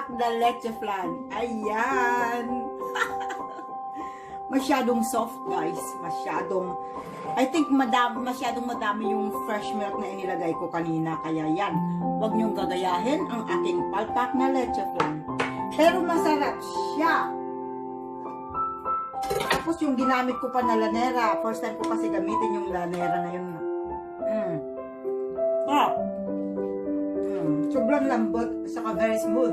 palpak na leche flan. Ayan. Masyadong soft, guys. I think masyadong madami yung fresh milk na inilagay ko kanina. Kaya yan, huwag niyong gagayahin ang aking palpak na leche flan. Pero masarap siya. Tapos yung ginamit ko pa na lanera. First time ko kasi gamitin yung lanera na yun. Sobrang lambot, saka very smooth.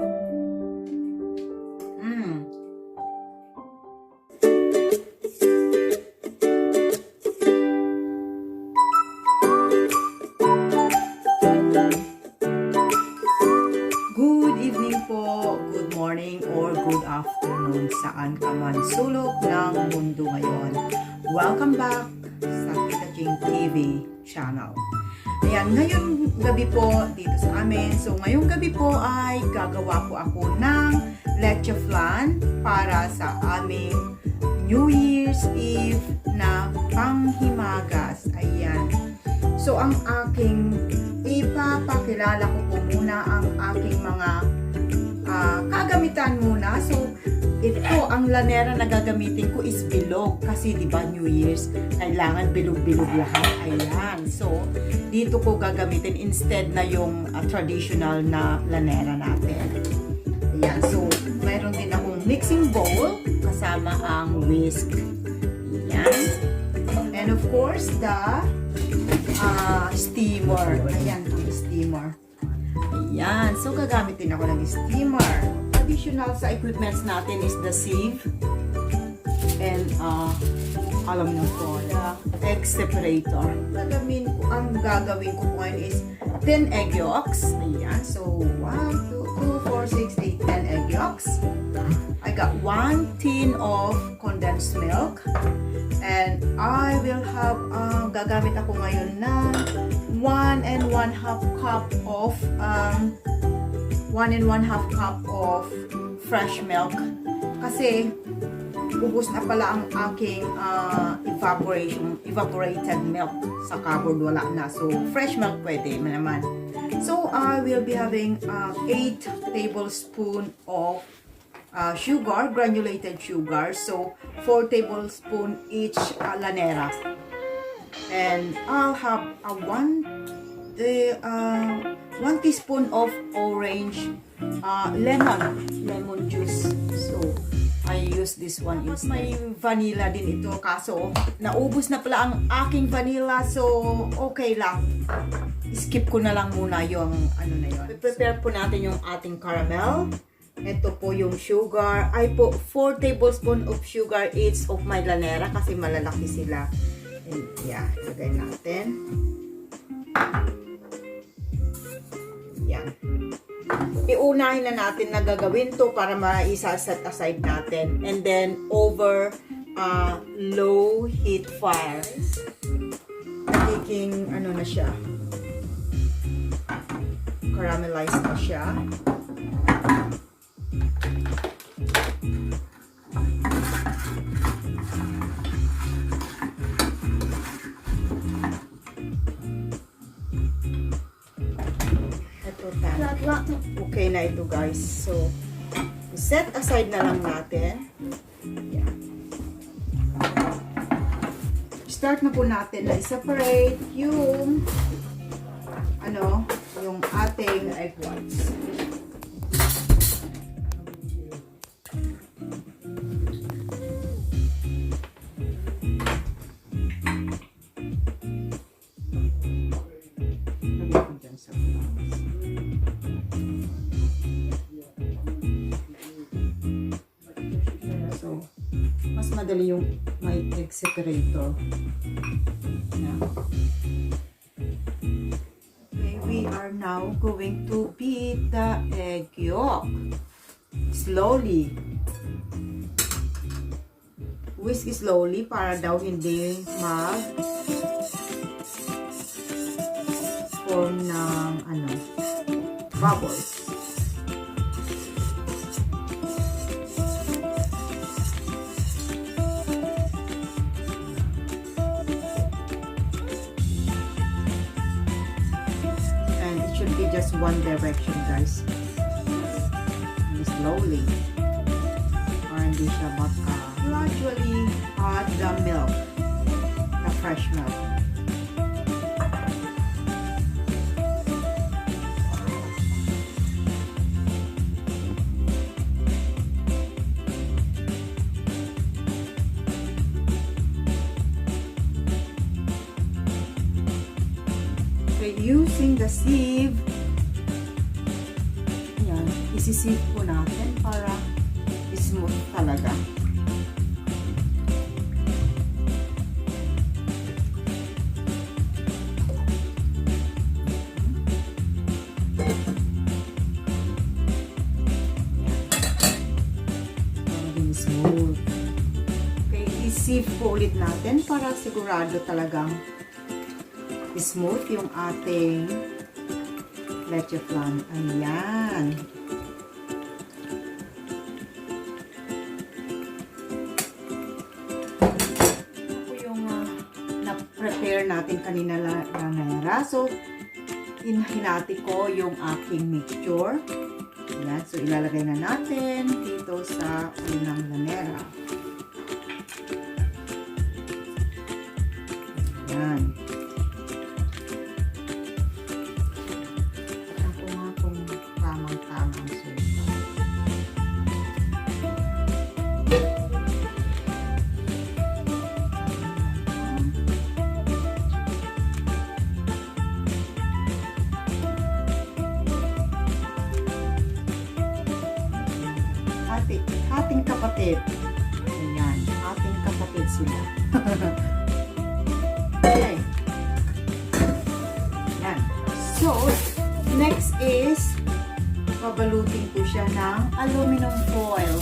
Good evening po, good morning, or good afternoon saan ka man sulok ng mundo ngayon. Welcome back sa Tita Jing TV channel. Ayan, ngayong gabi po dito sa amin. So, ngayong gabi po ay gagawa po ako ng leche flan para sa aming New Year's Eve na panghimagas. Ayan. So, ang aking ipapakilala ko po muna ang aking mga kagamitan muna. So, ito, ang lanera na gagamitin ko is bilog. Kasi, di ba, New Year's, kailangan bilog-bilog lahat. Ayan. So, dito ko gagamitin instead na yung traditional na lanera natin. Ayan. So, mayroon din akong mixing bowl kasama ang whisk. Ayan. And of course, the steamer. Ayan, ang steamer. Ayan. So, gagamitin ako ng steamer. Additional sa equipments natin is the sieve and alam nyo po, the egg separator. Ang gagawin ko po ngayon is 10 egg yolks. Ayan. So, 1, 2, 4, 6, 8, 10 egg yolks. I got 1 tin of condensed milk. And I will have, gagamit ako ngayon ng 1 1/2 cup of 1 1/2 cup of fresh milk. Kasi, ubos na pala ang aking evaporated milk sa cupboard, wala na. So, fresh milk pwede naman. So, I will be having 8 tablespoons of sugar, granulated sugar. So, 4 tablespoons each lanera. And I'll have 1 teaspoon of orange lemon juice. So, I use this one instead. May vanilla din ito, kaso naubos na pala ang aking vanilla, so okay lang. Skip ko na lang muna yung ano na yun. Prepare po natin yung ating caramel. Ito po yung sugar. Ay po, 4 tablespoons of sugar each of my lanera kasi malalaki sila. And yeah, lagay natin. Yan. Iunahin na natin na gagawin to para ma-set aside natin. And then, over low heat fire. Nagiging, ano na siya, caramelize na siya. Okay na ito, guys. So, set aside na lang natin. Yan. Start na po natin na i-separate yung yung ating egg whites. Madali yung may egg separator. Okay, we are now going to beat the egg yolk slowly. Whisk slowly para daw hindi form ng bubbles. Just one direction, guys. slowly. Or hindi siya baka. Gradually add the milk. The fresh milk. So, using the sieve, yan, isisieve po natin para smooth talaga. Maging smooth. Okay, i-sieve po ulit natin para sigurado talagang smooth yung ating leche flan. Ayan. Ito yung na-prepare natin kanina lanera. So, hinati ko yung aking mixture. Ayan. So, ilalagay na natin dito sa unang lanera. Ayan. Ating kapatid. Ayan, ating kapatid sila. Okay. Ayan. So, next is babalutin ko siya ng aluminum foil.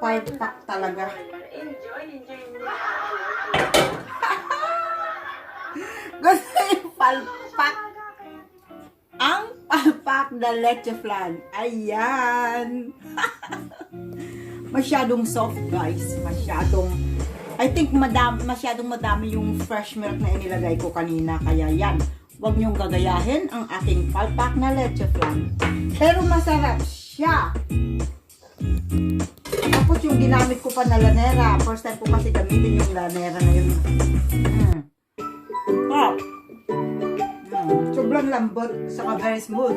Palpak talaga. Enjoy mo. Gusto yung palpak. Ang palpak na leche flan. Ayan. Masyadong soft, guys. I think masyadong madami yung fresh milk na inilagay ko kanina. Kaya yan. Huwag niyong gagayahin ang aking palpak na leche flan. Pero masarap siya. Tapos yung ginamit ko pa na lanera. First time ko kasi gamitin yung lanera ngayon. Oh. Sobrang lambot. Saka very smooth.